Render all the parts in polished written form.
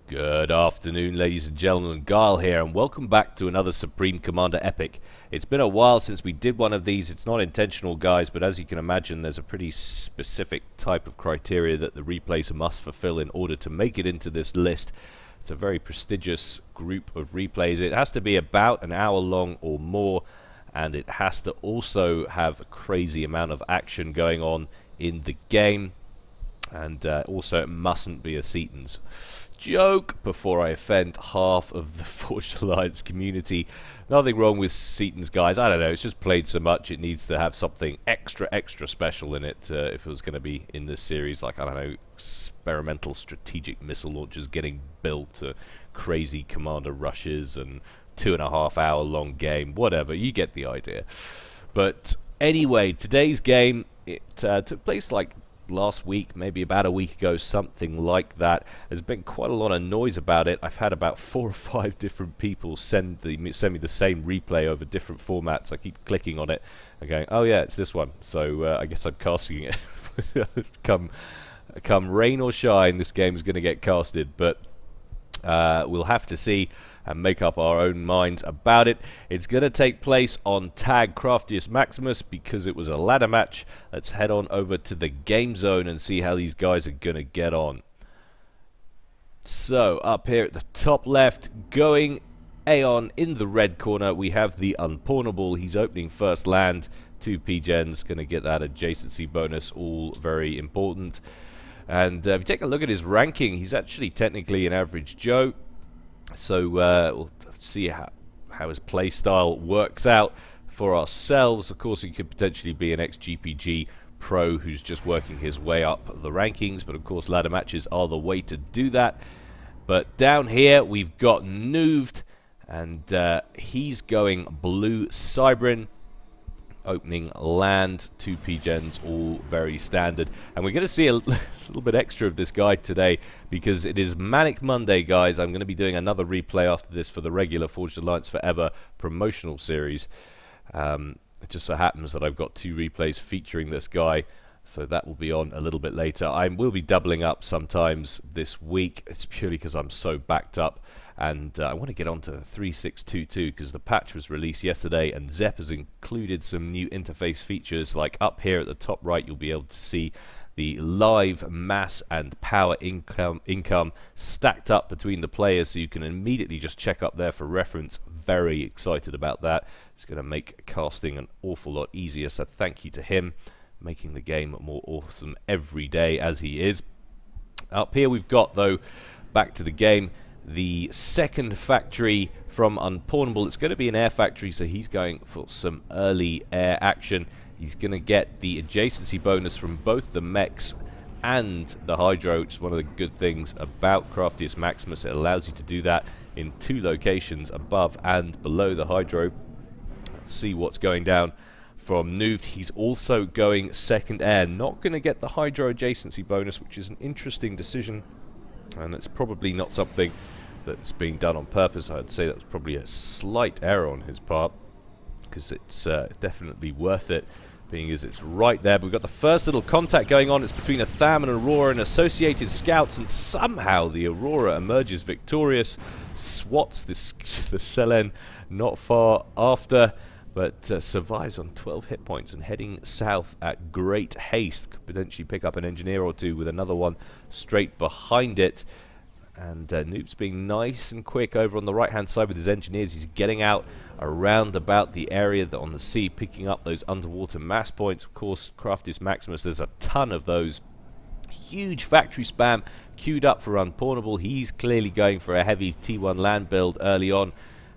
Good afternoon, ladies and gentlemen. Gyle here, and welcome back to another Supreme Commander Epic. It's been a while since we did one of these. It's not intentional, guys, but as you can imagine, there's a pretty specific type of criteria that the replays must fulfill in order to make it into this list. It's a very prestigious group of replays. It has to be about an hour long or more, and it has to also have a crazy amount of action going on in the game. And also it mustn't be a Seaton's joke before I offend half of the Forged Alliance community. Nothing wrong with Seaton's, guys. I don't know, it's just played so much it needs to have something extra special in it if it was going to be in this series, like, I don't know, experimental strategic missile launchers getting built, crazy commander rushes, and 2.5 hour long game, whatever, you get the idea. But anyway, today's game, it took place like last week, maybe about a week ago, something like that. There's been quite a lot of noise about it. I've had about 4 or 5 different people send me the same replay over different formats. I keep clicking on it and going, oh yeah, it's this one. So I guess I'm casting it. come rain or shine, this game is going to get casted, but we'll have to see and make up our own minds about it. It's going to take place on Tag Craftiest Maximus because it was a ladder match. Let's head on over to the game zone and see how these guys are going to get on. So, up here at the top left, going Aeon in the red corner, we have the Unpwnable. He's opening first land. 2 P-Gens, going to get that adjacency bonus, all very important. And if you take a look at his ranking, he's actually technically an average Joe. So we'll see how his play style works out for ourselves. Of course, he could potentially be an ex-GPG pro who's just working his way up the rankings, but of course ladder matches are the way to do that. But down here we've got Nooved, and he's going blue Cybrin. Opening land, 2 P-Gens, all very standard. And we're going to see a little bit extra of this guy today because it is Manic Monday, guys. I'm going to be doing another replay after this for the regular Forged Alliance Forever promotional series. It just so happens that I've got 2 replays featuring this guy, so that will be on a little bit later. I will be doubling up sometimes this week. It's purely because I'm so backed up. And I want to get on to 3622 because the patch was released yesterday and Zep has included some new interface features. Like up here at the top right, you'll be able to see the live mass and power income stacked up between the players, so you can immediately just check up there for reference. Very excited about that. It's going to make casting an awful lot easier, so thank you to him, making the game more awesome every day as he is. Up here we've got, though, back to the game, the second factory from Unpwnable. It's going to be an air factory, so he's going for some early air action. He's going to get the adjacency bonus from both the mechs and the Hydro, which is one of the good things about Craftiest Maximus. It allows you to do that in 2 locations, above and below the Hydro. Let's see what's going down from Nooved. He's also going second air. Not going to get the Hydro adjacency bonus, which is an interesting decision, and it's probably not something that's being done on purpose. I'd say that was probably a slight error on his part, because it's definitely worth it, being as it's right there. But we've got the first little contact going on. It's between a Tham and Aurora and associated scouts, and somehow the Aurora emerges victorious, swats the Selen not far after, but survives on 12 hit points and heading south at great haste. Could potentially pick up an engineer or 2 with another one straight behind it. And Noob's being nice and quick over on the right hand side with his engineers. He's getting out around about the area on the sea, picking up those underwater mass points. Of course, Craftiest Maximus, there's a ton of those. Huge factory spam queued up for Unpwnable. He's clearly going for a heavy T1 land build early on.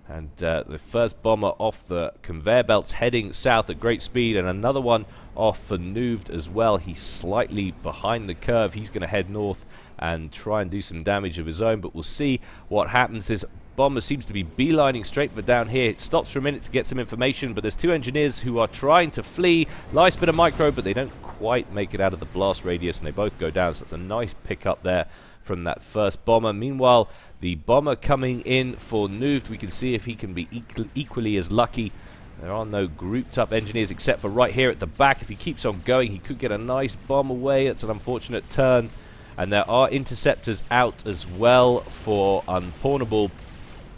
And the first bomber off the conveyor belts heading south at great speed, and another one off for Nooved as well. He's slightly behind the curve. He's going to head north and try and do some damage of his own, but we'll see what happens. This bomber seems to be beelining straight for down here. It stops for a minute to get some information, but there's 2 engineers who are trying to flee. Nice bit of micro, but they don't quite make it out of the blast radius, and they both go down, so that's a nice pick up there from that first bomber. Meanwhile, the bomber coming in for Nooved, we can see if he can be equally as lucky. There are no grouped up engineers except for right here at the back. If he keeps on going, he could get a nice bomb away. It's an unfortunate turn. And there are interceptors out as well for Unpwnable.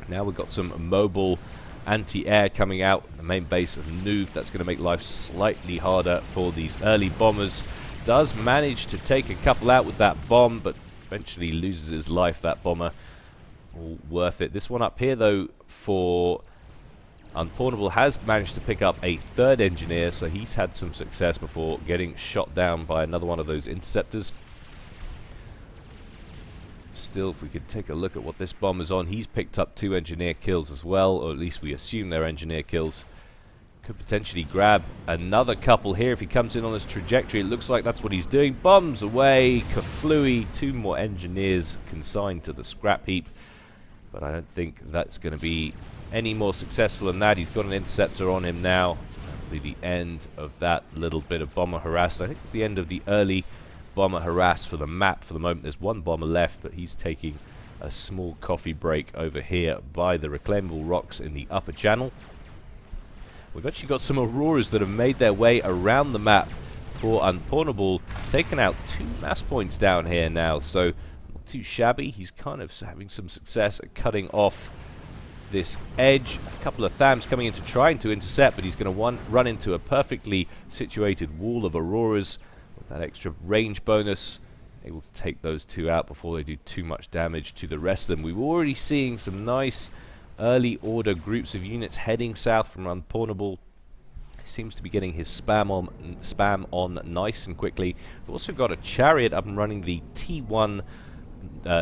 Now we've got some mobile anti-air coming out, the main base of Nuve. That's going to make life slightly harder for these early bombers. Does manage to take a couple out with that bomb, but eventually loses his life, that bomber. All worth it. This one up here, though, for Unpwnable has managed to pick up a third engineer, so he's had some success before getting shot down by another one of those interceptors. Still, if we could take a look at what this bomber's on, he's picked up 2 engineer kills as well, or at least we assume they're engineer kills. Could potentially grab another couple here if he comes in on this trajectory. It looks like that's what he's doing. Bombs away, Kaflooey, 2 more engineers consigned to the scrap heap. But I don't think that's going to be any more successful than that. He's got an interceptor on him now. That'll be the end of that little bit of bomber harass. I think it's the end of the early bomber harass for the map for the moment. There's 1 bomber left, but he's taking a small coffee break over here by the reclaimable rocks in the upper channel. We've actually got some Auroras that have made their way around the map for Unpwnable, taken out 2 mass points down here now, so not too shabby. He's kind of having some success at cutting off this edge. A couple of Thams coming in to trying to intercept, but he's going to run into a perfectly situated wall of Auroras with that extra range bonus, able to take those 2 out before they do too much damage to the rest of them. We were already seeing some nice early order groups of units heading south from Unpwnable. He seems to be getting his spam on nice and quickly. We've also got a chariot up and running, the T1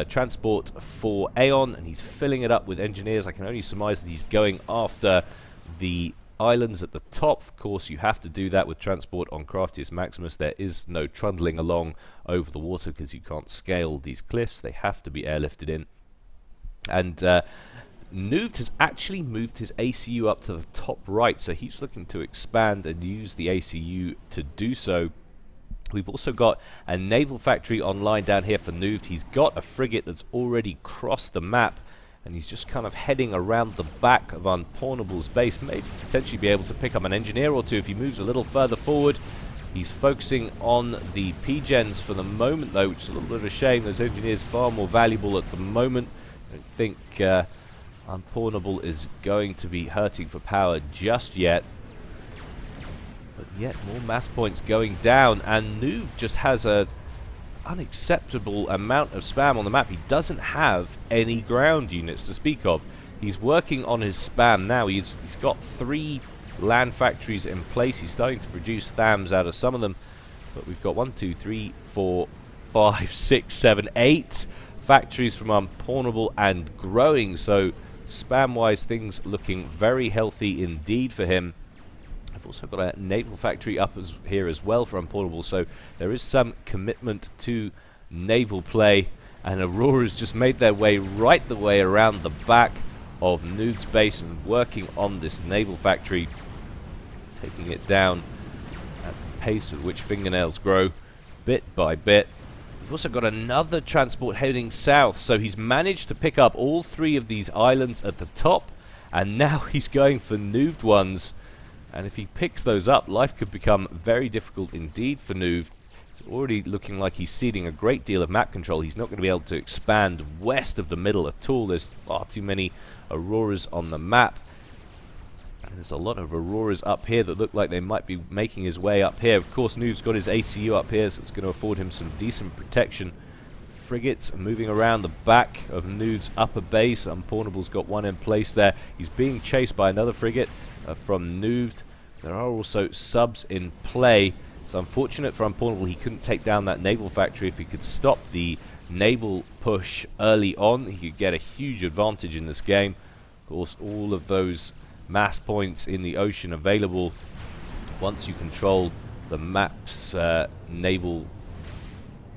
transport for Aeon, and he's filling it up with engineers. I can only surmise that he's going after the islands at the top. Of course, you have to do that with transport on Craftius Maximus. There is no trundling along over the water because you can't scale these cliffs. They have to be airlifted in. And Nuve has actually moved his ACU up to the top right, so he's looking to expand and use the ACU to do so. We've also got a naval factory online down here for Nuve. He's got a frigate that's already crossed the map, and he's just kind of heading around the back of Unpawnable's base. Maybe potentially be able to pick up an engineer or 2 if he moves a little further forward. He's focusing on the P-Gens for the moment, though, which is a little bit of a shame. Those engineers far more valuable at the moment. I don't think Unpawnable is going to be hurting for power just yet. But yet more mass points going down, and Nuve just has a unacceptable amount of spam on the map. He doesn't have any ground units to speak of. He's working on his spam now. He's got 3 land factories in place. He's starting to produce Thams out of some of them, but we've got 1, 2, 3, 4, 5, 6, 7, 8 factories from Unpawnable and growing, so spam-wise things looking very healthy indeed for him. I've also got a naval factory up here as well for Unpwnable, so there is some commitment to naval play, and Aurora's just made their way right the way around the back of Nuve's base and working on this naval factory, taking it down at the pace at which fingernails grow, bit by bit. We've also got another transport heading south, so he's managed to pick up all 3 of these islands at the top, and now he's going for Nuved ones. And if he picks those up, life could become very difficult indeed for Nuve. It's already looking like he's ceding a great deal of map control. He's not going to be able to expand west of the middle at all. There's far too many Auroras on the map. And there's a lot of Auroras up here that look like they might be making his way up here. Of course, Nuve's got his ACU up here, so it's going to afford him some decent protection. Frigates moving around the back of Nuve's upper base. Unpawnable's got one in place there. He's being chased by another frigate from Nuve. There are also subs in play. It's unfortunate for Unpawnable he couldn't take down that naval factory. If he could stop the naval push early on, he could get a huge advantage in this game. Of course, all of those mass points in the ocean available once you control the map's naval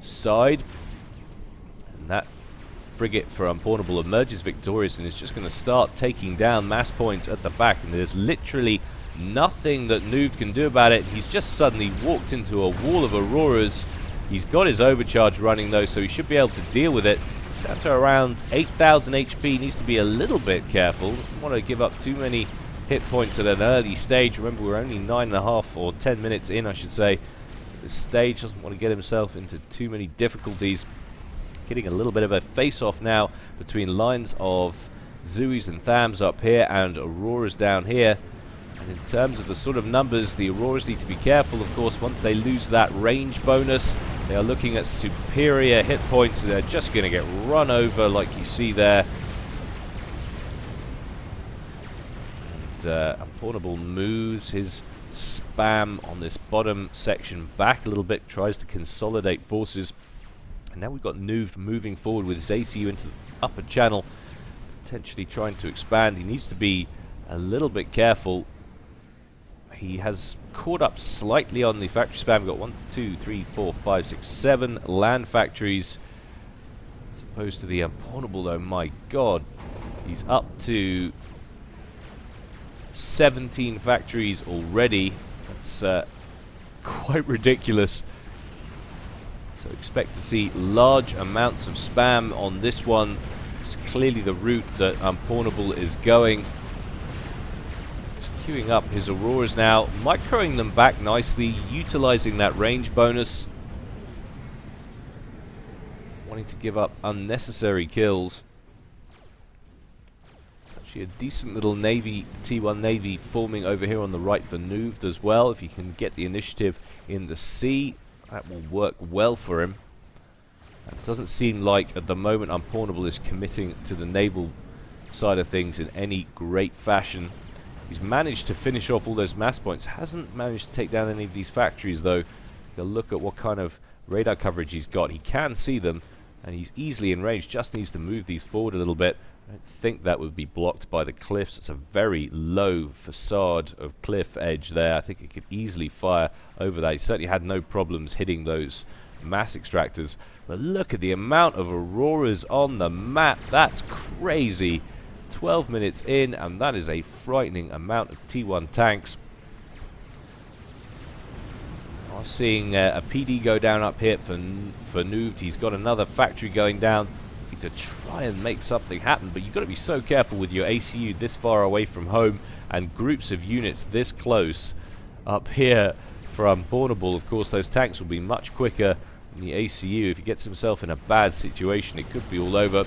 side. And that frigate for Unpawnable emerges victorious and is just going to start taking down mass points at the back, and there's literally nothing that Nuve can do about it. He's just suddenly walked into a wall of Auroras. He's got his overcharge running though, so he should be able to deal with it. He's down to around 8,000 HP, needs to be a little bit careful. Doesn't want to give up too many hit points at an early stage. Remember, we're only 9.5 or 10 minutes in, I should say. This stage doesn't want to get himself into too many difficulties. getting a little bit of a face-off now between lines of Zoos and Thams up here and Auroras down here. And in terms of the sort of numbers, the Auroras need to be careful, of course. Once they lose that range bonus, they are looking at superior hit points. They're just going to get run over like you see there. And Unpwnable moves his spam on this bottom section back a little bit, tries to consolidate forces. And now we've got Nuve moving forward with his ACU into the upper channel, potentially trying to expand. He needs to be a little bit careful. He has caught up slightly on the factory spam. We've got 1, 2, 3, 4, 5, 6, 7 land factories. As opposed to the Unpwnable, though, my god. He's up to 17 factories already. That's quite ridiculous. So expect to see large amounts of spam on this one. It's clearly the route that Unpwnable is going. Queuing up his Auroras now, microing them back nicely, utilizing that range bonus. Wanting to give up unnecessary kills. Actually a decent little Navy, T1 Navy forming over here on the right for Nuve as well. If you can get the initiative in the sea, that will work well for him. It doesn't seem like at the moment Unpwnable is committing to the naval side of things in any great fashion. He's managed to finish off all those mass points. Hasn't managed to take down any of these factories, though. Go look at what kind of radar coverage he's got. He can see them, and he's easily in range. Just needs to move these forward a little bit. I don't think that would be blocked by the cliffs. It's a very low facade of cliff edge there. I think it could easily fire over that. He certainly had no problems hitting those mass extractors. But look at the amount of Auroras on the map. That's crazy. 12 minutes in, and that is a frightening amount of T1 tanks. I'm seeing a PD go down up here for Nuve. He's got another factory going down to try and make something happen, but you've got to be so careful with your ACU this far away from home and groups of units this close up here for Unpwnable. Of course, those tanks will be much quicker than the ACU. If he gets himself in a bad situation, it could be all over.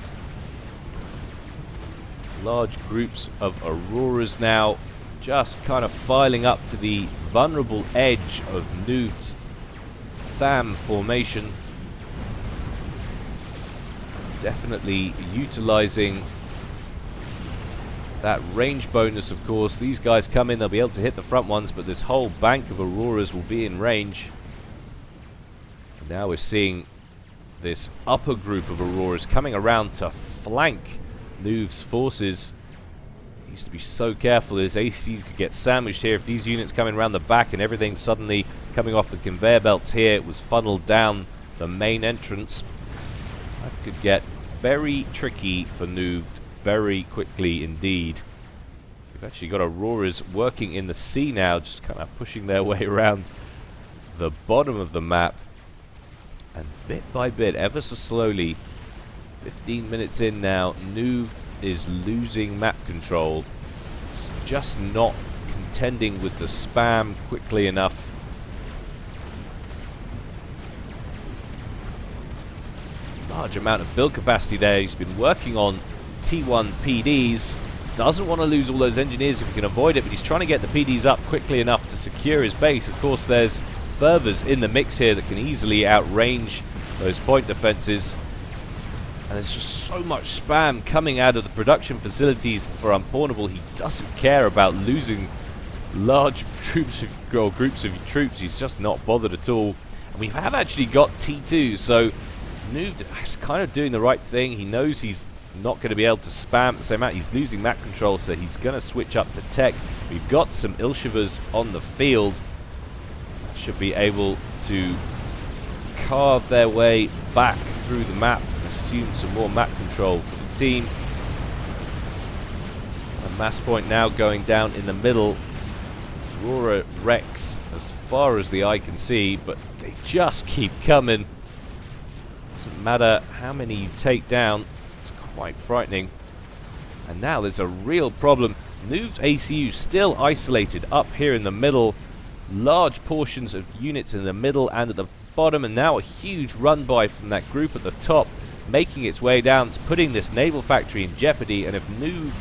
Large groups of Auroras now just kind of filing up to the vulnerable edge of Nuve's Tham formation. Definitely utilizing that range bonus, of course. These guys come in, they'll be able to hit the front ones, but this whole bank of Auroras will be in range. And now we're seeing this upper group of Auroras coming around to flank Nuve's forces. He needs to be so careful. His AC could get sandwiched here if these units coming around the back and everything suddenly coming off the conveyor belts here. It was funneled down the main entrance. That could get very tricky for Nuve very quickly indeed. We've actually got Auroras working in the sea now, just kind of pushing their way around the bottom of the map. And bit by bit, ever so slowly, 15 minutes in now, Nuve is losing map control. It's just not contending with the spam quickly enough. Large amount of build capacity there. He's been working on T1 PDs. Doesn't want to lose all those engineers if he can avoid it, but he's trying to get the PDs up quickly enough to secure his base. Of course, there's fervors in the mix here that can easily outrange those point defenses. And there's just so much spam coming out of the production facilities for Unpwnable. He doesn't care about losing large troops or groups of troops. He's just not bothered at all. And we have actually got T2, so Nuve is kind of doing the right thing. He knows he's not going to be able to spam at the same amount. He's losing map control, so he's going to switch up to tech. We've got some Ilshivas on the field. Should be able to carve their way back through the map and assume some more map control for the team. A mass point now going down in the middle. Aurora wrecks as far as the eye can see, but they just keep coming. Doesn't matter how many you take down, it's quite frightening. And now there's a real problem. Nuve's ACU still isolated up here in the middle. Large portions of units in the middle and at the bottom, and now a huge run by from that group at the top. making its way down. It's putting this naval factory in jeopardy, and if Nude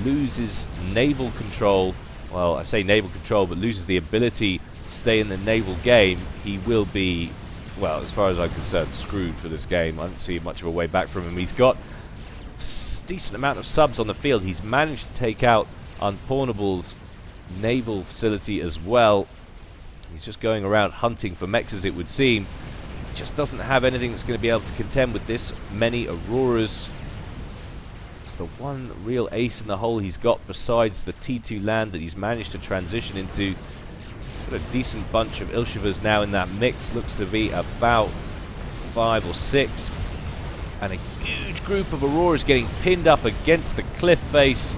loses naval control, well, I say naval control, but loses the ability to stay in the naval game, he will be, well, as far as I'm concerned, screwed for this game. I don't see much of a way back from him. He's got a decent amount of subs on the field. He's managed to take out Unpawnable's naval facility as well. He's just going around hunting for mechs, as it would seem. He just doesn't have anything that's going to be able to contend with this many Auroras. It's the one real ace in the hole he's got besides the T2 land that he's managed to transition into. He's got a decent bunch of Ilshivas now in that mix. Looks to be about 5 or 6. And a huge group of Auroras getting pinned up against the cliff face.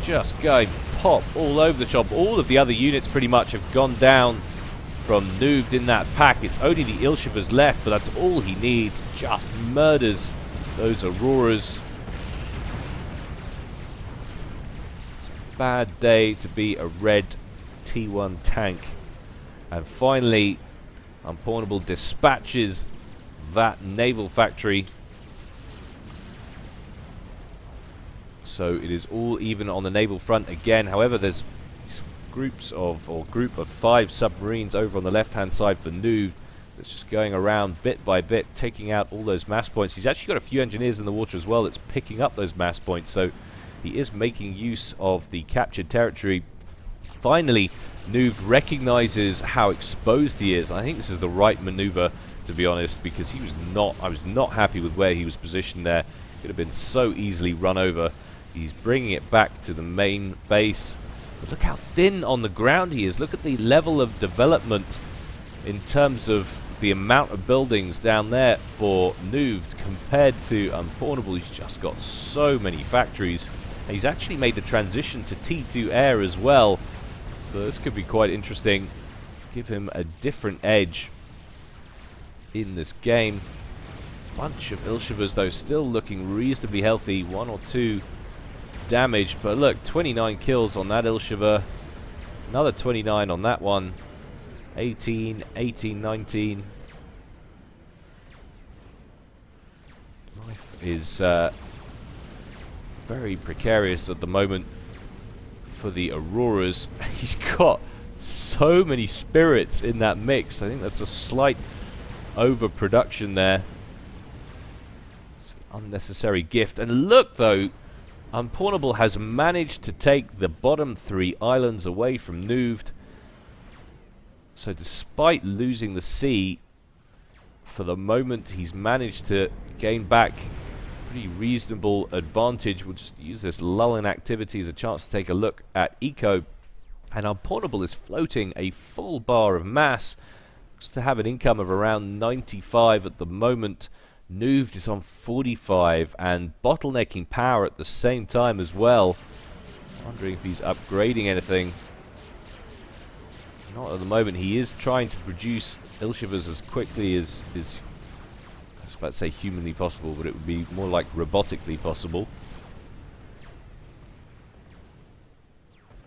Just going pop all over the shop. All of the other units pretty much have gone down from Nude in that pack. It's only the Ilshivas left, but that's all he needs. Just murders those Auroras. It's a bad day to be a red T1 tank. And finally, Unpawnable dispatches that naval factory. So it is all even on the naval front again. However, there's group of 5 submarines over on the left-hand side for Nude that's just going around bit by bit, taking out all those mass points. He's actually got a few engineers in the water as well that's picking up those mass points, so he is making use of the captured territory. Finally, Nude recognizes how exposed he is. I think this is the right maneuver, to be honest, because I was not happy with where he was positioned there. Could have been so easily run over. He's bringing it back to the main base. But look how thin on the ground he is. Look at the level of development in terms of the amount of buildings down there for Nude compared to Unpawnable. He's just got so many factories. And he's actually made the transition to T2 air as well. So this could be quite interesting. Give him a different edge in this game. Bunch of Ilshivas though still looking reasonably healthy. 1 or 2 damage, but look, 29 kills on that Ilshiva, another 29 on that one, 18, 19. Life is very precarious at the moment for the Auroras. He's got so many spirits in that mix. I think that's a slight overproduction there. It's an unnecessary gift. And look though, Unpawnable has managed to take the bottom 3 islands away from Nude. So despite losing the sea, for the moment he's managed to gain back pretty reasonable advantage. We'll just use this lull in activity as a chance to take a look at Eco. And Unpawnable is floating a full bar of mass, just to have an income of around 95 at the moment. Nude is on 45 and bottlenecking power at the same time as well. Wondering if he's upgrading anything. Not at the moment. He is trying to produce Ilshivas as quickly as is, I was about to say humanly possible, but it would be more like robotically possible.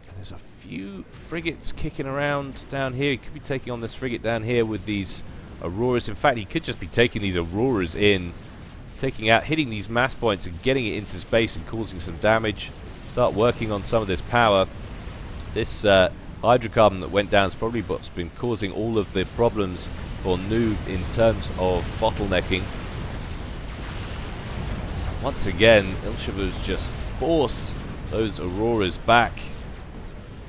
And there's a few frigates kicking around down here. He could be taking on this frigate down here with these Auroras. In fact, he could just be taking these Auroras in, hitting these mass points and getting it into space and causing some damage. Start working on some of this power. This hydrocarbon that went down is probably what's been causing all of the problems for Nude in terms of bottlenecking. Once again, Ilshivas just force those Auroras back.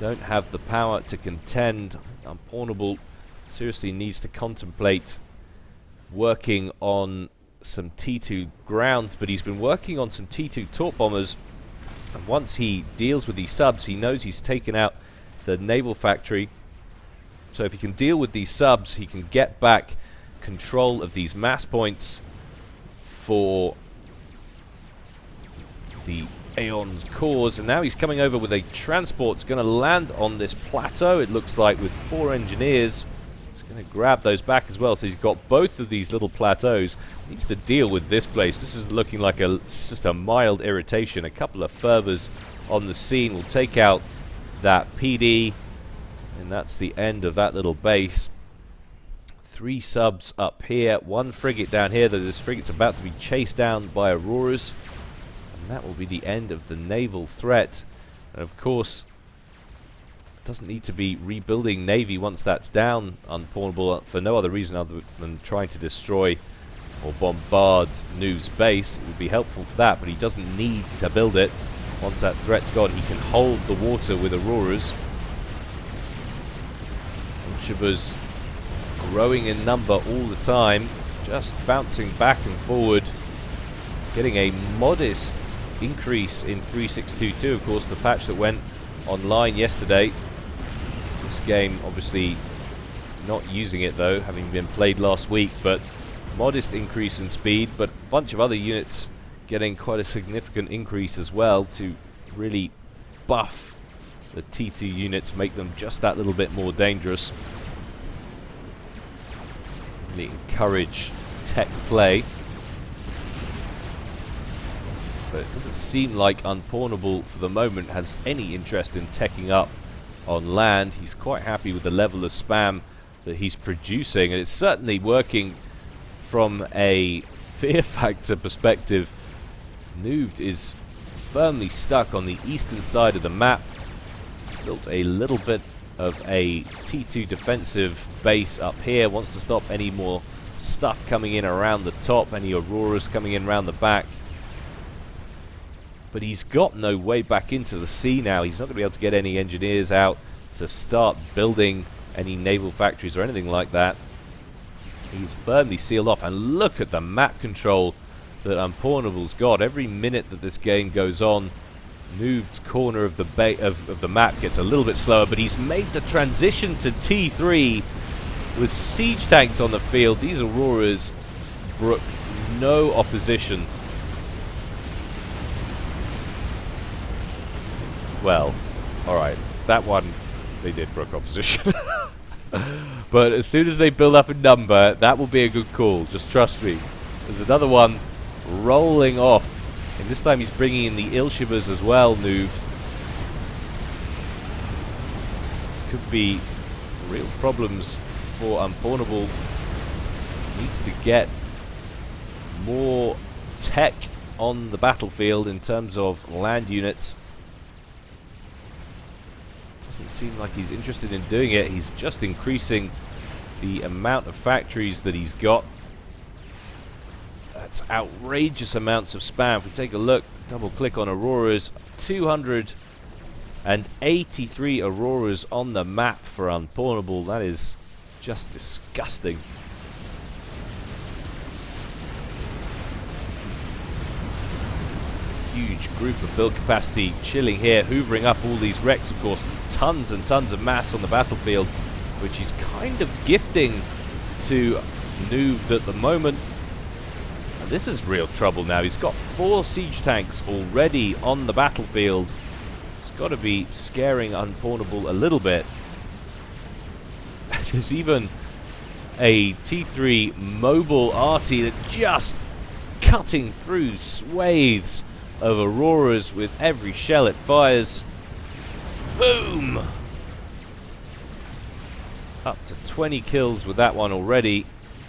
Don't have the power to contend. Unpawnable seriously needs to contemplate working on some T2 ground, but he's been working on some T2 torp bombers, and once he deals with these subs, he knows he's taken out the naval factory. So if he can deal with these subs, he can get back control of these mass points for the Aeon's cause. And now he's coming over with a transport. It's going to land on this plateau, it looks like, with 4 engineers. Going to grab those back as well. So he's got both of these little plateaus. He needs to deal with this place. This is looking like just a mild irritation. A couple of fervors on the scene will take out that PD, and that's the end of that little base. 3 subs up here, 1 frigate down here, though this frigate's about to be chased down by Auroras. And that will be the end of the naval threat. And of course, it doesn't need to be rebuilding Navy once that's down, Unpwnable, for no other reason other than trying to destroy or bombard Noov's base. It would be helpful for that, but he doesn't need to build it. Once that threat's gone, he can hold the water with Auroras. Ilshivas growing in number all the time, just bouncing back and forward, getting a modest increase in 3622, of course, the patch that went online yesterday. This game obviously not using it though, having been played last week, but modest increase in speed, but a bunch of other units getting quite a significant increase as well to really buff the T2 units, make them just that little bit more dangerous. Really encourage tech play. But it doesn't seem like Unpwnable for the moment has any interest in teching up on land. He's quite happy with the level of spam that he's producing, and it's certainly working from a fear factor perspective. Noov is firmly stuck on the eastern side of the map. He's built a little bit of a T2 defensive base up here, wants to stop any more stuff coming in around the top, any Auroras coming in around the back. But he's got no way back into the sea now. He's not going to be able to get any engineers out to start building any naval factories or anything like that. He's firmly sealed off, and look at the map control that Unpwnable's got. Every minute that this game goes on, Noov's corner of the map gets a little bit slower, but he's made the transition to T3 with siege tanks on the field. These Auroras brook no opposition. Well, alright, that one they did brook opposition. But as soon as they build up in number, that will be a good call, just trust me. There's another one rolling off, and this time he's bringing in the Ilshivas as well, Noov. This could be real problems for Unpwnable. Needs to get more tech on the battlefield in terms of land units. Doesn't seem like he's interested in doing it. He's just increasing the amount of factories that he's got. That's outrageous amounts of spam. If we take a look, double click on Auroras, 283 Auroras on the map for Unpwnable. That is just disgusting. Huge group of build capacity chilling here, hoovering up all these wrecks, of course. Tons and tons of mass on the battlefield, which is kind of gifting to Noov at the moment. And this is real trouble now. He's got 4 siege tanks already on the battlefield. It's got to be scaring Unpwnable a little bit. There's even a T3 mobile arty that just cutting through swathes of Auroras with every shell it fires. Boom! Up to 20 kills with that one already.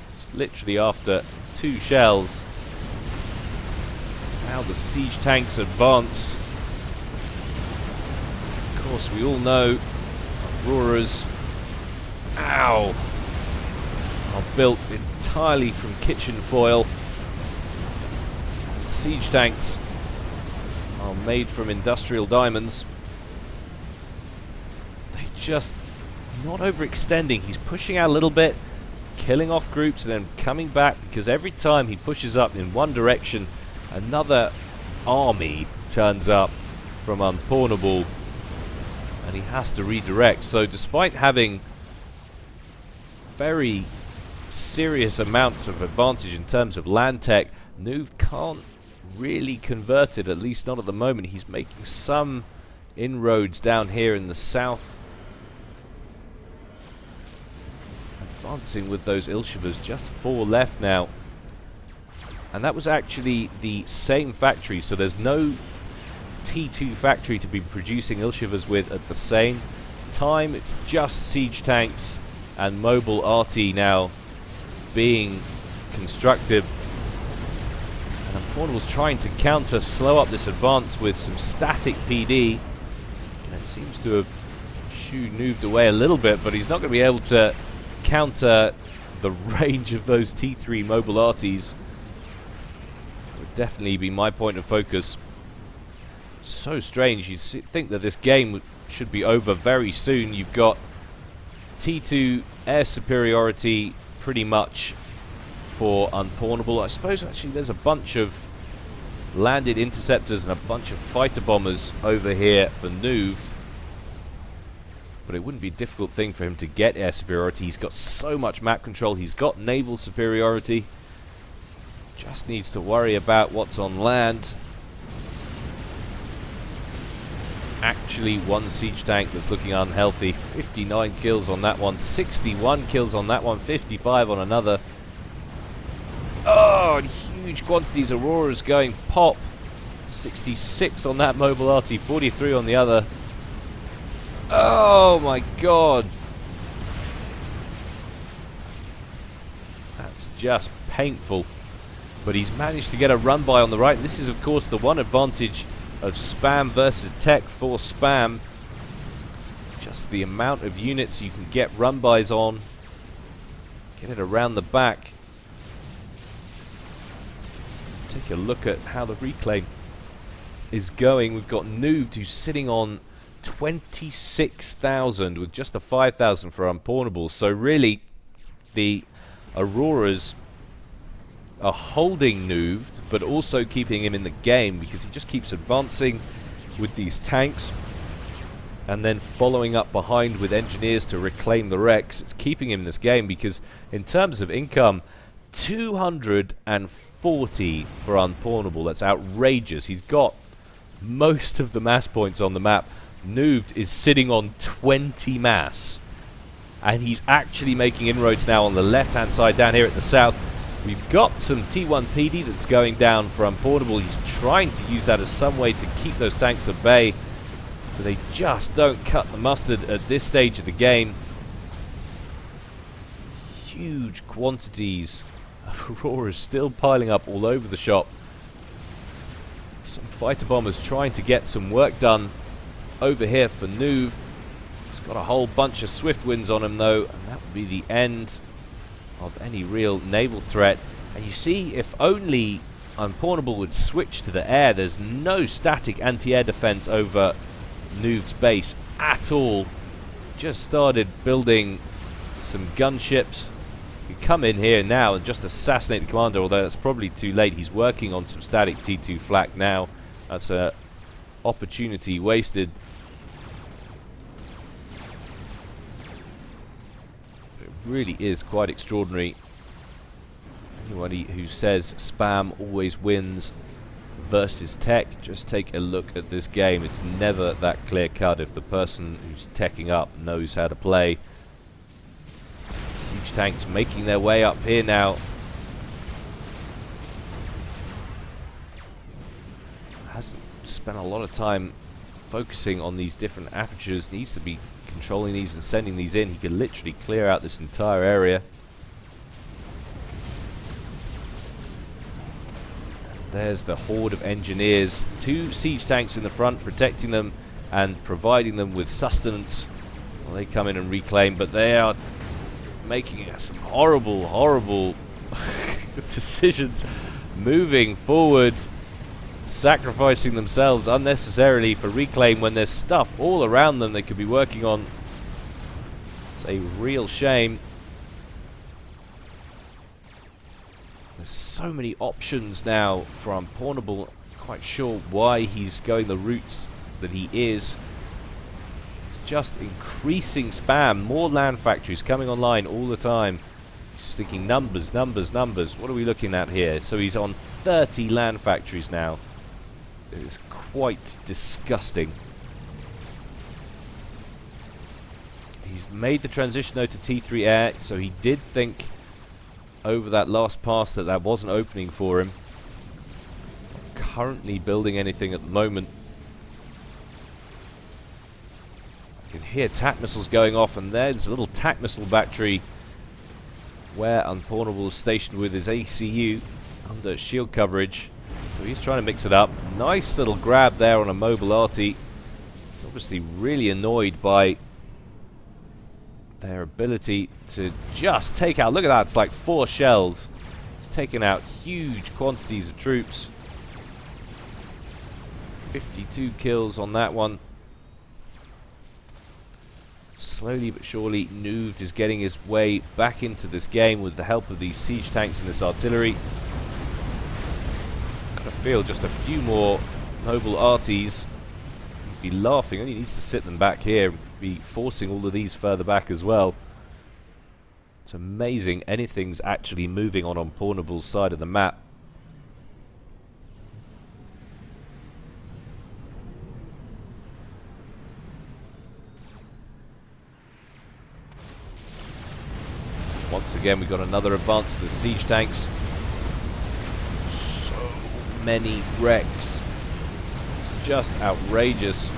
It's literally after 2 shells. Now the siege tanks advance. Of course, we all know Auroras, ow, are built entirely from kitchen foil. Siege tanks are made from industrial diamonds. They just not overextending. He's pushing out a little bit, killing off groups, and then coming back, because every time he pushes up in one direction, another army turns up from Unpwnable, and he has to redirect. So despite having very serious amounts of advantage in terms of land tech, Noov can't really convert it, at least not at the moment. He's making some inroads down here in the south, advancing with those Ilshivas, just 4 left now. And that was actually the same factory, so there's no T2 factory to be producing Ilshivas with at the same time. It's just siege tanks and mobile RT now being constructive. And Unpwnable's trying to counter, slow up this advance with some static PD. And it seems to have moved away a little bit, but he's not going to be able to counter the range of those T3 mobile arties. Would definitely be my point of focus. So strange. You'd think that this game should be over very soon. You've got T2 air superiority pretty much for Unpwnable. I suppose actually there's a bunch of landed interceptors and a bunch of fighter bombers over here for Nooved. But it wouldn't be a difficult thing for him to get air superiority. He's got so much map control. He's got naval superiority. Just needs to worry about what's on land. Actually, one siege tank that's looking unhealthy. 59 kills on that one. 61 kills on that one. 55 on another. Oh, huge quantities of Auroras going pop. 66 on that mobile RT. 43 on the other. Oh my god. That's just painful. But he's managed to get a run by on the right. This is of course the one advantage of Spam versus Tech for Spam. Just the amount of units you can get run bys on. Get it around the back. Take a look at how the reclaim is going. We've got Nooved who's sitting on 26,000 with just a 5,000 for Unpwnable. So really, the Auroras are holding Nooved, but also keeping him in the game because he just keeps advancing with these tanks and then following up behind with engineers to reclaim the wrecks. It's keeping him in this game because in terms of income, 240 for Unpwnable. That's outrageous. He's got most of the mass points on the map. Nooved is sitting on 20 mass, and he's actually making inroads now on the left-hand side down here at the south. We've got some T1 PD that's going down for Unpwnable. He's trying to use that as some way to keep those tanks at bay, but they just don't cut the mustard at this stage of the game. Huge quantities of Auroras still piling up all over the shop. Some fighter bombers trying to get some work done over here for Nooved. He's got a whole bunch of swift winds on him though, and that would be the end of any real naval threat. And you see, if only Unpwnable would switch to the air, there's no static anti-air defense over Nooved's base at all. Just started building some gunships. You come in here now and just assassinate the commander, although that's probably too late. He's working on some static T2 flak now. That's a opportunity wasted. It really is quite extraordinary. Anybody who says Spam always wins versus Tech, just take a look at this game. It's never that clear cut if the person who's teching up knows how to play. Siege tanks making their way up here now. Hasn't spent a lot of time focusing on these different apertures. Needs to be controlling these and sending these in. He could literally clear out this entire area. There's the horde of engineers. 2 siege tanks in the front protecting them and providing them with sustenance while they come in and reclaim, but they are making some horrible, horrible decisions, moving forward, sacrificing themselves unnecessarily for reclaim when there's stuff all around them they could be working on. It's a real shame. There's so many options now for Unpwnable. Quite sure why he's going the routes that he is. It's just increasing Spam. More land factories coming online all the time. Just thinking numbers, numbers, numbers. What are we looking at here? So he's on 30 land factories now. It is quite disgusting. He's made the transition though to T3 air, so he did think over that last pass that that wasn't opening for him. Not currently building anything at the moment. I can hear tac missiles going off, and there's a little tac missile battery where Unpwnable is stationed with his ACU under shield coverage. So he's trying to mix it up. Nice little grab there on a mobile arty. He's obviously really annoyed by their ability to just take out. Look at that, it's like 4 shells. It's taken out huge quantities of troops. 52 kills on that one. Slowly but surely, Nooved is getting his way back into this game with the help of these siege tanks and this artillery. I feel just a few more mobile arties. He'd be laughing, only needs to sit them back here and be forcing all of these further back as well. It's amazing anything's actually moving on Unpwnable's side of the map. Once again, we've got another advance of the siege tanks. So many wrecks. It's just outrageous.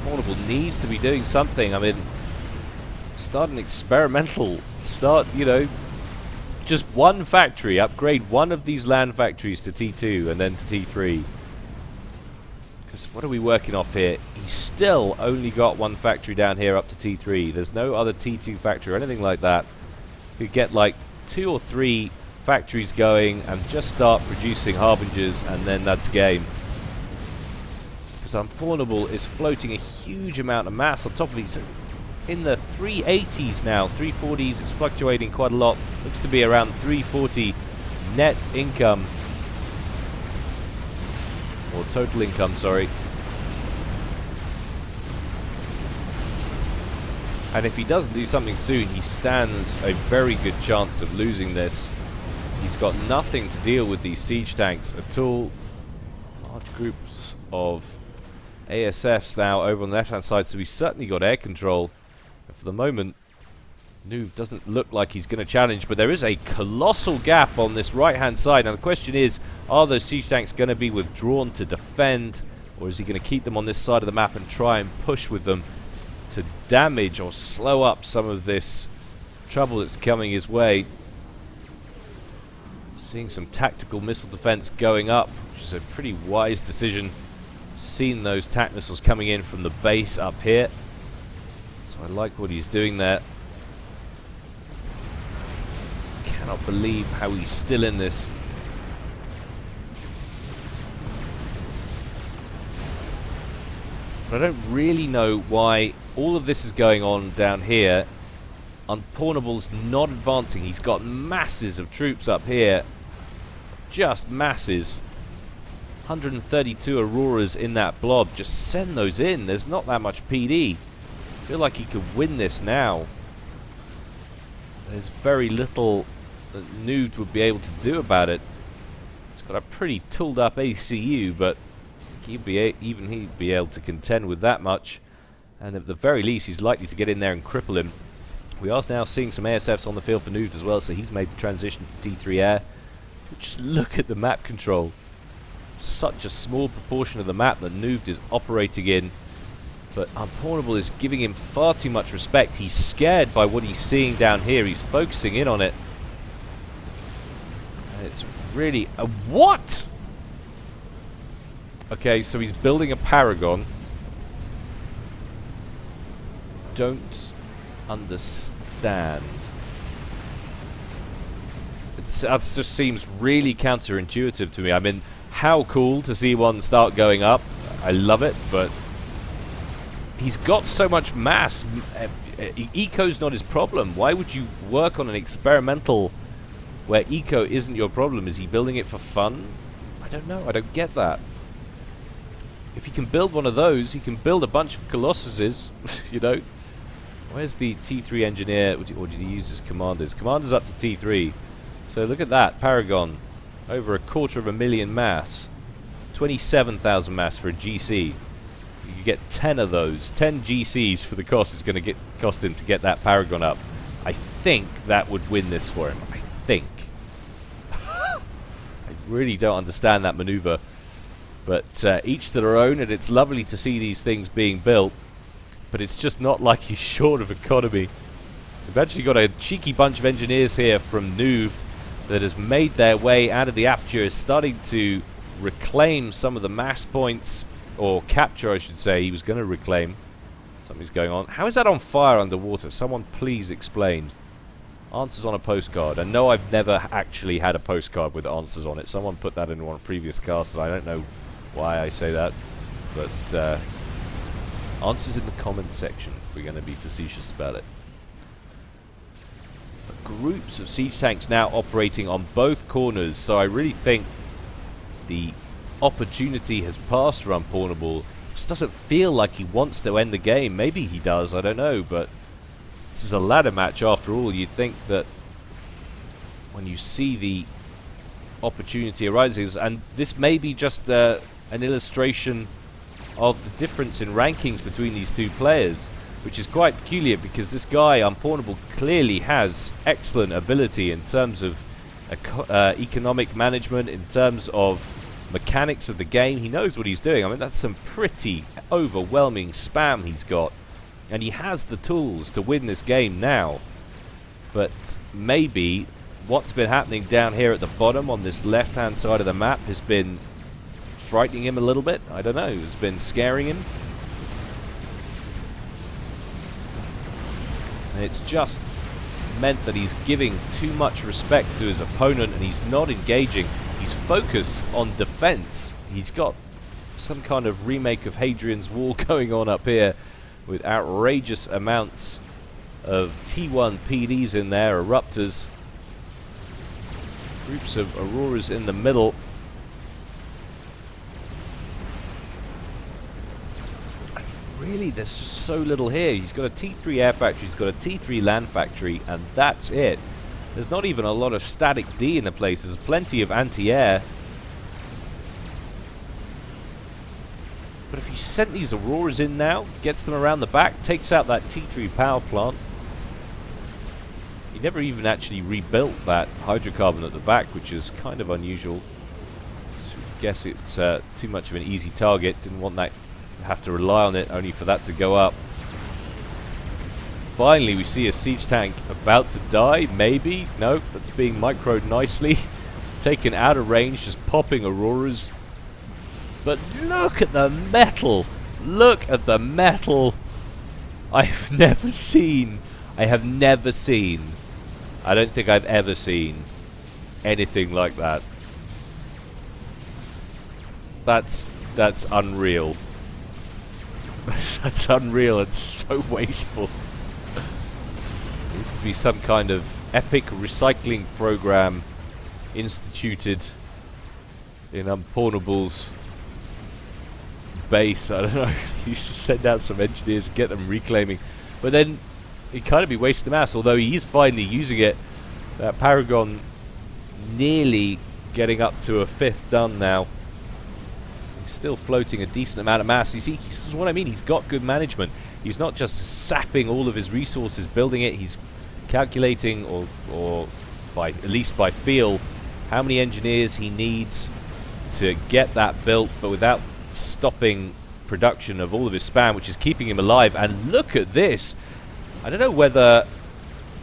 Unpwnable needs to be doing something. I mean, start an experimental. Start, you know, just one factory. Upgrade one of these land factories to T2 and then to T3. What are we working off here? He's still only got one factory down here up to T3. There's no other T2 factory or anything like that. You could get like 2 or 3 factories going and just start producing harbingers, and then that's game. Because Unpwnable is floating a huge amount of mass on top of these. In the 380s now, 340s, it's fluctuating quite a lot. Looks to be around 340 net income. Or total income, sorry. And if he doesn't do something soon, he stands a very good chance of losing this. He's got nothing to deal with these siege tanks at all. Large groups of ASFs now over on the left-hand side, so he's certainly got air control. And for the moment, Noov doesn't look like he's going to challenge, but there is a colossal gap on this right-hand side. Now the question is, are those siege tanks going to be withdrawn to defend, or is he going to keep them on this side of the map and try and push with them to damage or slow up some of this trouble that's coming his way? Seeing some tactical missile defense going up, which is a pretty wise decision. Seen those TAC missiles coming in from the base up here, so I like what he's doing there. Cannot believe how he's still in this. But I don't really know why all of this is going on down here. Unpwnable's not advancing. He's got masses of troops up here. Just masses. 132 Auroras in that blob. Just send those in. There's not that much PD. I feel like he could win this now. There's very little that Noov would be able to do about it. It's got a pretty tooled up ACU, but he'd be able to contend with that much. And at the very least, he's likely to get in there and cripple him. We are now seeing some ASFs on the field for Noov as well, so he's made the transition to T3 air. But just look at the map control. Such a small proportion of the map that Noov is operating in. But Unpwnable is giving him far too much respect. He's scared by what he's seeing down here. He's focusing in on it. And it's really... what?! Okay, so he's building a Paragon. Don't understand. That just seems really counterintuitive to me. I mean, how cool to see one start going up. I love it, but he's got so much mass. Eco's not his problem. Why would you work on an experimental where eco isn't your problem? Is he building it for fun? I don't know. I don't get that. If he can build one of those, he can build a bunch of Colossuses, you know. Where's the T3 engineer? Or did he use his commanders? Commanders up to T3. So look at that, Paragon. Over 250,000 mass. 27,000 mass for a GC. You get 10 of those. 10 GCs for the cost it's going to cost him to get that Paragon up. I think that would win this for him. I think. I really don't understand that maneuver. But each to their own, and it's lovely to see these things being built. But it's just not like he's short of economy. We've actually got a cheeky bunch of engineers here from Nuve that has made their way out of the aperture, is starting to reclaim some of the mass points, or capture I should say. He was going to reclaim. Something's going on. How is that on fire underwater? Someone please explain. Answers on a postcard. And no, I've never actually had a postcard with answers on it. Someone put that in one of the previous casts, and I don't know why I say that. But answers in the comment section if we're going to be facetious about it. Groups of siege tanks now operating on both corners, so I really think the opportunity has passed for Unpwnable. It just doesn't feel like he wants to end the game. Maybe he does, I don't know, but this is a ladder match after all. You'd think that when you see the opportunity arises, and this may be just an illustration of the difference in rankings between these two players, which is quite peculiar because this guy, Unpwnable, clearly has excellent ability in terms of economic management, in terms of mechanics of the game. He knows what he's doing. I mean, that's some pretty overwhelming spam he's got. And he has the tools to win this game now. But maybe what's been happening down here at the bottom on this left-hand side of the map has been frightening him a little bit. I don't know. It's been scaring him. And it's just meant that he's giving too much respect to his opponent and he's not engaging. He's focused on defense. He's got some kind of remake of Hadrian's Wall going on up here with outrageous amounts of T1 PDs in there, eruptors. Groups of Auroras in the middle. Really, there's just so little here. He's got a T3 air factory, he's got a T3 land factory, and that's it. There's not even a lot of static D in the place. There's plenty of anti-air. But if you sent these Auroras in now, gets them around the back, takes out that T3 power plant. He never even actually rebuilt that hydrocarbon at the back, which is kind of unusual. So I guess it's too much of an easy target. Didn't want that, have to rely on it only for that to go up. Finally, we see a siege tank about to die. Maybe. Nope, that's being microed nicely. Taken out of range, just popping Auroras. But look at the metal. Look at the metal. I have never seen. I don't think I've ever seen anything like that. That's unreal. That's unreal. It's so wasteful. It needs to be some kind of epic recycling program instituted in Unpwnable's base. I don't know. He used to send out some engineers and get them reclaiming, but then he'd kind of be wasting the mass. Although he is finally using it. That Paragon nearly getting up to a 5th done now. Still floating a decent amount of mass. You see, this is what I mean. He's got good management. He's not just sapping all of his resources building it. He's calculating, or by at least by feel, how many engineers he needs to get that built, but without stopping production of all of his spam, which is keeping him alive. And look at this. I don't know whether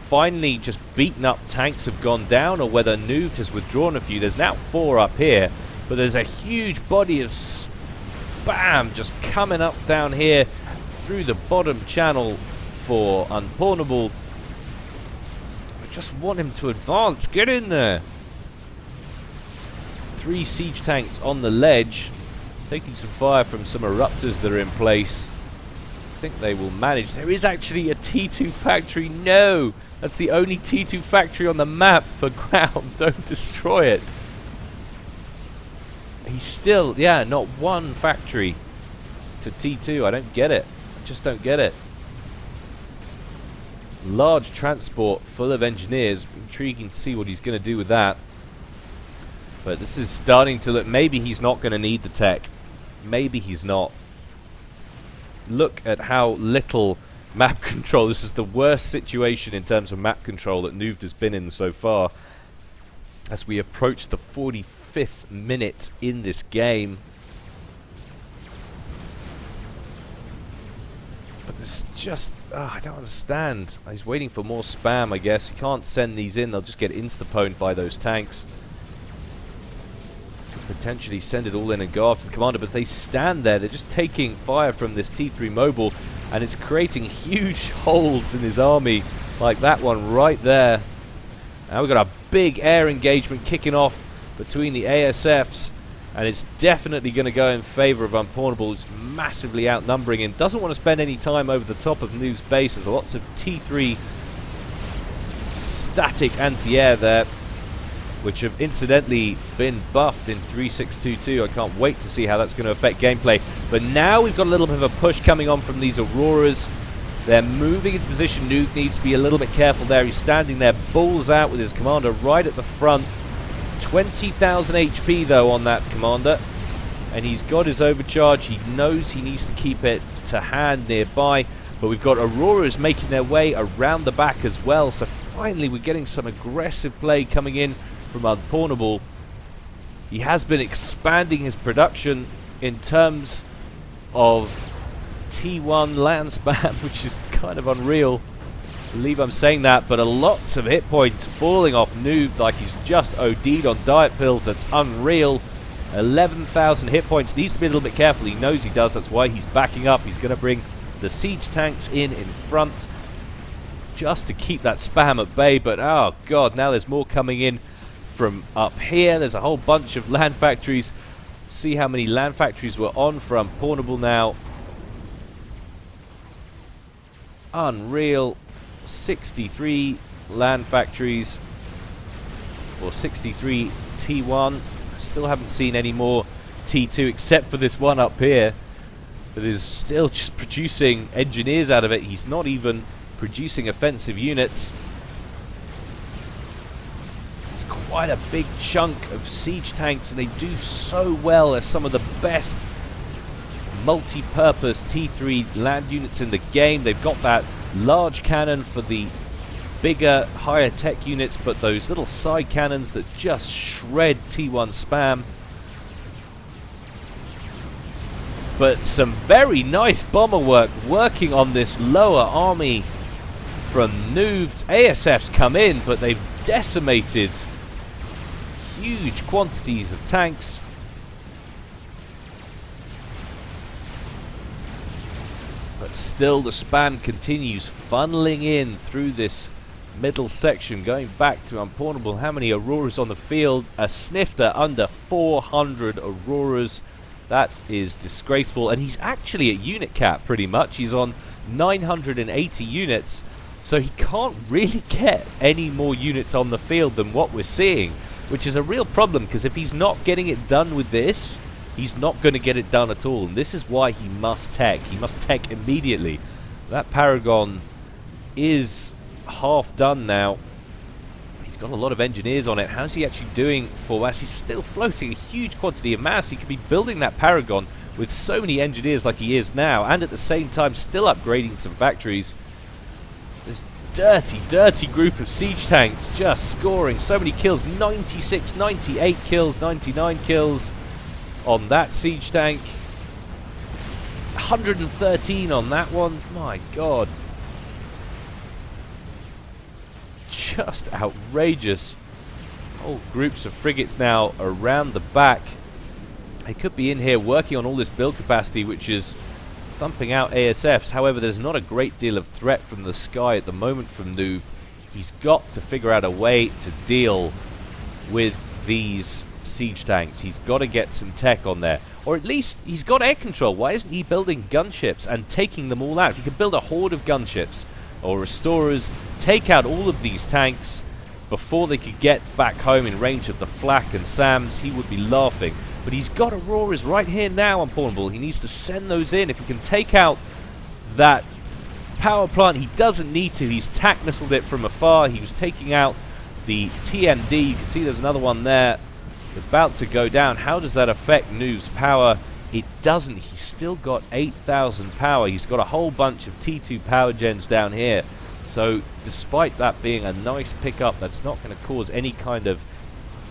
finally just beaten up tanks have gone down or whether Nuve has withdrawn a few. There's now 4 up here, but there's a huge body of spam just coming up down here through the bottom channel for Unpwnable. I just want him to advance. Get in there. 3 siege tanks on the ledge, taking some fire from some eruptors that are in place. I think they will manage. There is actually a T2 factory. No! That's the only T2 factory on the map for ground. Don't destroy it. He's still, yeah, not one factory to T2. I don't get it. I just don't get it. Large transport full of engineers. Intriguing to see what he's going to do with that. But this is starting to look, maybe he's not going to need the tech. Maybe he's not. Look at how little map control. This is the worst situation in terms of map control that Nuve has been in so far. As we approach the 45th minute in this game. It's just, I don't understand. He's waiting for more spam, I guess. He can't send these in. They'll just get insta-pwned by those tanks. Could potentially send it all in and go after the commander, but they stand there. They're just taking fire from this T3 mobile, and it's creating huge holes in his army, like that one right there. Now we've got a big air engagement kicking off between the ASFs, and it's definitely going to go in favor of Unpwnable, who's massively outnumbering him. Doesn't want to spend any time over the top of Noob's base. There's lots of T3 static anti-air there, which have incidentally been buffed in 3622. I can't wait to see how that's going to affect gameplay. But now we've got a little bit of a push coming on from these Auroras. They're moving into position. Noob needs to be a little bit careful there. He's standing there, balls out with his commander right at the front. 20,000 HP though on that commander, and he's got his overcharge. He knows he needs to keep it to hand nearby, but we've got Auroras making their way around the back as well, so finally we're getting some aggressive play coming in from Unpwnable. He has been expanding his production in terms of T1 land spam, which is kind of unreal. I believe I'm saying that, but a lot of hit points falling off Noob like he's just OD'd on diet pills. That's unreal. 11,000 hit points. Needs to be a little bit careful. He knows he does. That's why he's backing up. He's going to bring the siege tanks in front just to keep that spam at bay. But oh god, now there's more coming in from up here. There's a whole bunch of land factories. See how many land factories we're on for Unpwnable now. Unreal. 63 land factories, or 63 T1. Still haven't seen any more T2 except for this one up here that is still just producing engineers out of it. He's not even producing offensive units. It's quite a big chunk of siege tanks, and they do so well as some of the best multi-purpose T3 land units in the game. They've got that large cannon for the bigger, higher tech units, but those little side cannons that just shred T1 spam. But some very nice bomber work working on this lower army from Noob. ASFs come in, but they've decimated huge quantities of tanks. But still the spam continues funneling in through this middle section. Going back to Unpwnable, how many Auroras on the field? A snifter under 400 Auroras. That is disgraceful. And he's actually at unit cap pretty much. He's on 980 units. So he can't really get any more units on the field than what we're seeing, which is a real problem, because if he's not getting it done with this, he's not going to get it done at all, and this is why he must tech. He must tech immediately. That Paragon is half done now. He's got a lot of engineers on it. How's he actually doing for mass? He's still floating a huge quantity of mass. He could be building that Paragon with so many engineers like he is now, and at the same time still upgrading some factories. This dirty group of siege tanks just scoring so many kills. 96, 98 kills, 99 kills on that siege tank. 113 on that one. My god. Just outrageous. Whole groups of frigates now around the back. They could be in here working on all this build capacity, which is thumping out ASFs. However, there's not a great deal of threat from the sky at the moment from Noob. He's got to figure out a way to deal with these siege tanks. He's got to get some tech on there, or at least he's got air control. Why isn't he building gunships and taking them all out? If he could build a horde of gunships or restorers, take out all of these tanks before they could get back home in range of the flak and SAMs, he would be laughing. But he's got Auroras right here now Unpwnable. He needs to send those in. If he can take out that power plant, he doesn't need to. He's tac missiled it from afar. He was taking out the TMD. You can see there's another one there about to go down. How does that affect Noob's power? It doesn't. He's still got 8,000 power. He's got a whole bunch of T2 power gens down here. So despite that being a nice pickup, that's not going to cause any kind of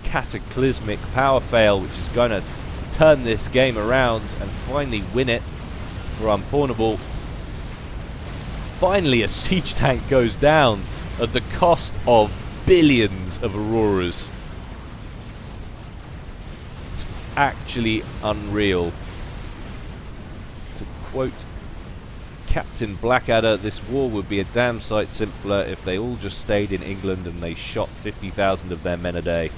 cataclysmic power fail, which is going to turn this game around and finally win it for Unpwnable. finally a siege tank goes down at the cost of billions of Auroras. It's actually unreal. To quote Captain Blackadder, this war would be a damn sight simpler if they all just stayed in England and they shot 50,000 of their men a day.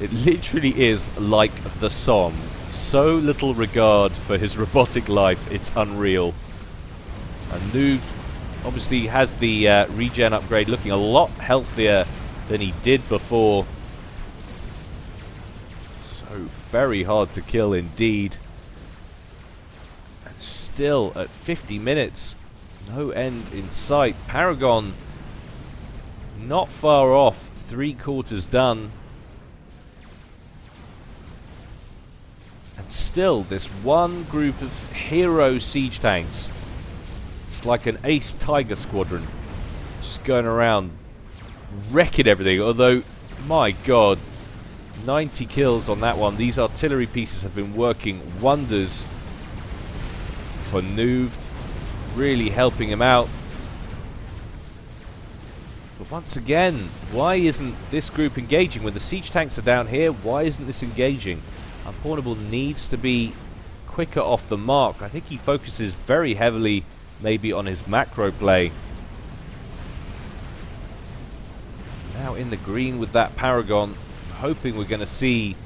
It literally is like the Somme. So little regard for his robotic life, it's unreal. And Nude obviously has the regen upgrade, looking a lot healthier than he did before. So very hard to kill indeed. And still at 50 minutes, no end in sight. Paragon not far off, 3/4 done. And still this one group of hero siege tanks. It's like an ace tiger squadron, just going around wrecking everything. Although, my god, 90 kills on that one. These artillery pieces have been working wonders for Nooved, really helping him out. But once again, why isn't this group engaging? When the siege tanks are down here, why isn't this engaging? Unpwnable needs to be quicker off the mark. I think he focuses very heavily maybe on his macro play. Now in the green with that Paragon, hoping we're going to see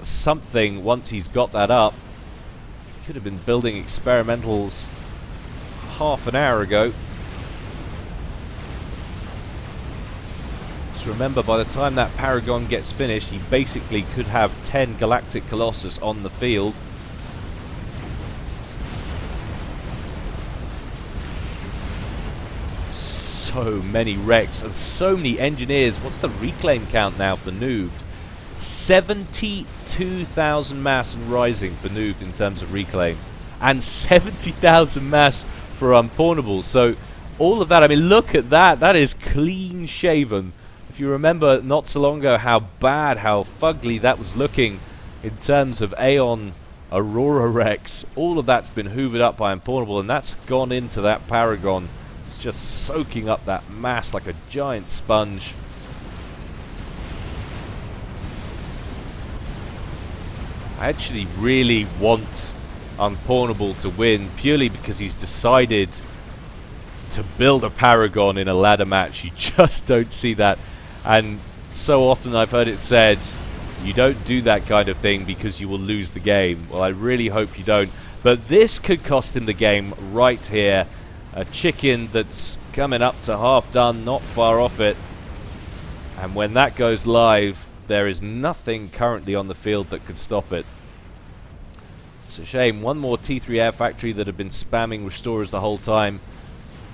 something once he's got that up. Could have been building experimentals half an hour ago. Just remember, by the time that Paragon gets finished, he basically could have 10 Galactic Colossus on the field. So many wrecks and so many engineers. What's the reclaim count now for Nooved? 72,000 mass and rising for Nooved in terms of reclaim. And 70,000 mass for Unpwnable. So all of that, I mean, look at that. That is clean shaven. If you remember not so long ago how bad, how fugly that was looking in terms of Aeon Aurora wrecks, all of that's been hoovered up by Unpwnable, and that's gone into that Paragon. Just soaking up that mass like a giant sponge. I actually really want Unpwnable to win purely because he's decided to build a Paragon in a ladder match. You just don't see that, and so often I've heard it said you don't do that kind of thing because you will lose the game. Well, I really hope you don't, but this could cost him the game right here. A chicken that's coming up to half done, not far off it. And when that goes live, there is nothing currently on the field that could stop it. It's a shame. One more T3 Air Factory that have been spamming Restorers the whole time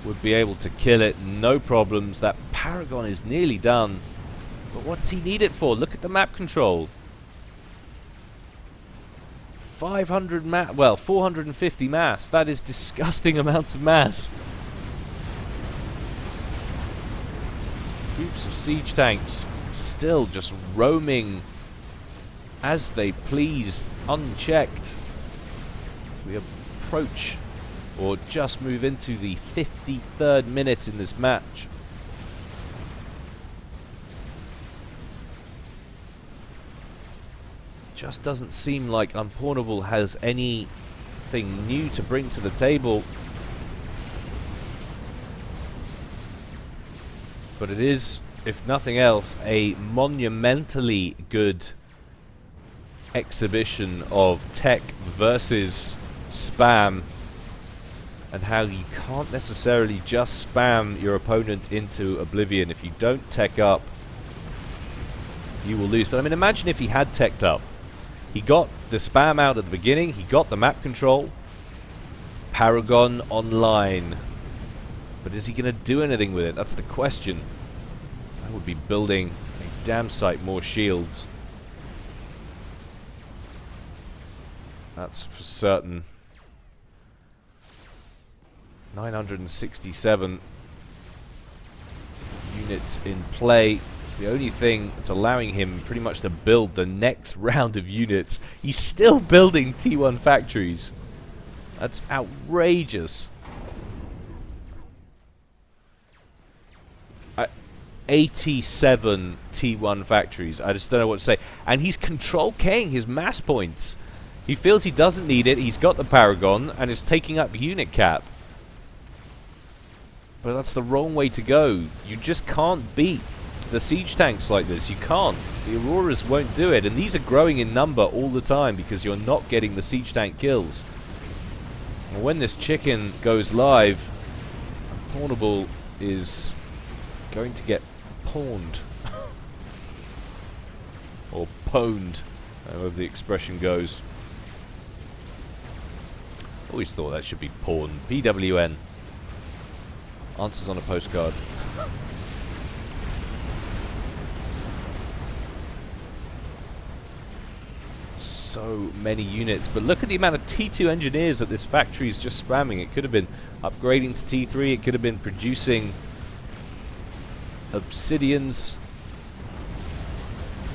would be able to kill it, no problems. That Paragon is nearly done. But what's he need it for? Look at the map control. 500 mass, well, 450 mass. That is disgusting amounts of mass. Groups of siege tanks still just roaming as they please, unchecked. As we approach or just move into the 53rd minute in this match. Just doesn't seem like Unpwnable has anything new to bring to the table. But it is, if nothing else, a monumentally good exhibition of tech versus spam, and how you can't necessarily just spam your opponent into oblivion. If you don't tech up, you will lose. But I mean, imagine if he had teched up. He got the spam out at the beginning, he got the map control, Paragon online. But is he going to do anything with it? That's the question. I would be building a damn sight more shields. That's for certain. 967 units in play. The only thing that's allowing him pretty much to build the next round of units. He's still building T1 factories. That's outrageous. 87 T1 factories. I just don't know what to say. And he's control K-ing his mass points. He feels he doesn't need it. He's got the Paragon and is taking up unit cap. But that's the wrong way to go. You just can't beat the siege tanks like this. You can't. The Auroras won't do it. And these are growing in number all the time because you're not getting the siege tank kills. And when this chicken goes live, Unpwnable is going to get pawned. Or pwned, however the expression goes. Always thought that should be pawned. PWN. Answers on a postcard. So many units, but look at the amount of T2 engineers that this factory is just spamming. It could have been upgrading to T3, it could have been producing obsidians.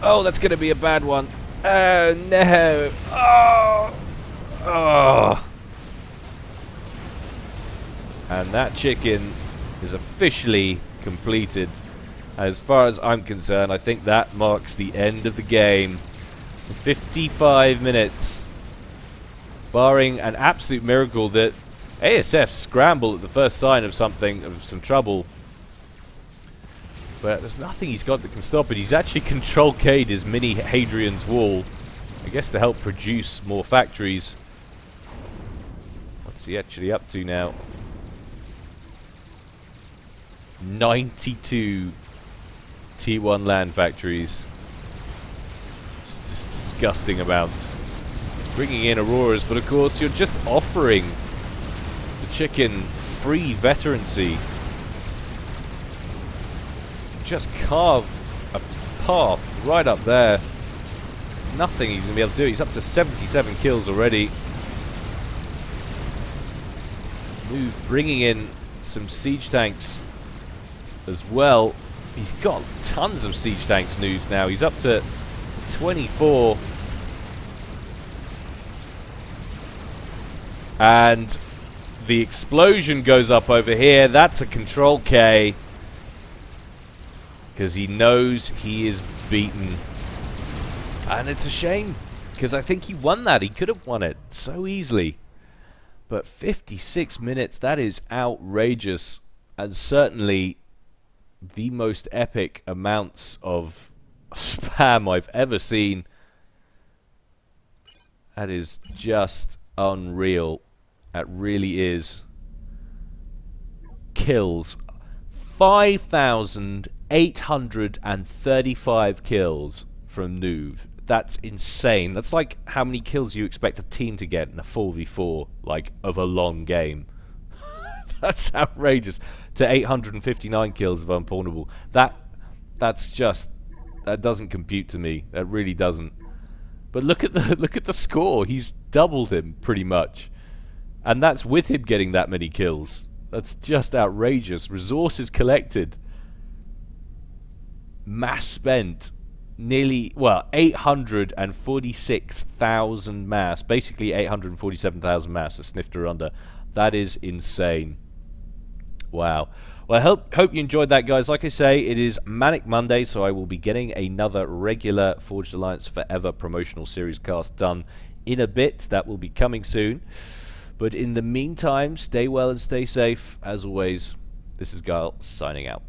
Oh, that's going to be a bad one. Oh, no. Oh. Oh. And that chicken is officially completed. As far as I'm concerned, I think that marks the end of the game. 55 minutes. Barring an absolute miracle that ASF scramble at the first sign of something, of some trouble. But there's nothing he's got that can stop it. He's actually control K'd his mini Hadrian's Wall. I guess to help produce more factories. What's he actually up to now? 92 T1 land factories. It's just disgusting amounts. It's bringing in Auroras, but of course you're just offering the chicken free veterancy. Just carve a path right up there. There's nothing he's going to be able to do. He's up to 77 kills already. Move bringing in some siege tanks as well. He's got tons of siege tanks noobs now. He's up to 24. And the explosion goes up over here. That's a control K. Because he knows he is beaten. And it's a shame. Because I think he won that. He could have won it so easily. But 56 minutes, that is outrageous. And certainly the most epic amounts of spam I've ever seen. That is just unreal. That really is. Kills. 5,835 kills from Nuve. That's insane. That's like how many kills you expect a team to get in a 4v4, like, of a long game. That's outrageous. To 859 kills of Unpwnable. That's just, that doesn't compute to me. That really doesn't. But look at the score. He's doubled him pretty much. And that's with him getting that many kills. That's just outrageous. Resources collected. Mass spent. Nearly, well, 846,000 mass. Basically 847,000 mass. A snifter under. That is insane. Wow. Well, I hope you enjoyed that, guys. Like I say, it is Manic Monday, so I will be getting another regular Forged Alliance Forever promotional series cast done in a bit. That will be coming soon. But in the meantime, stay well and stay safe. As always, this is Gyle signing out.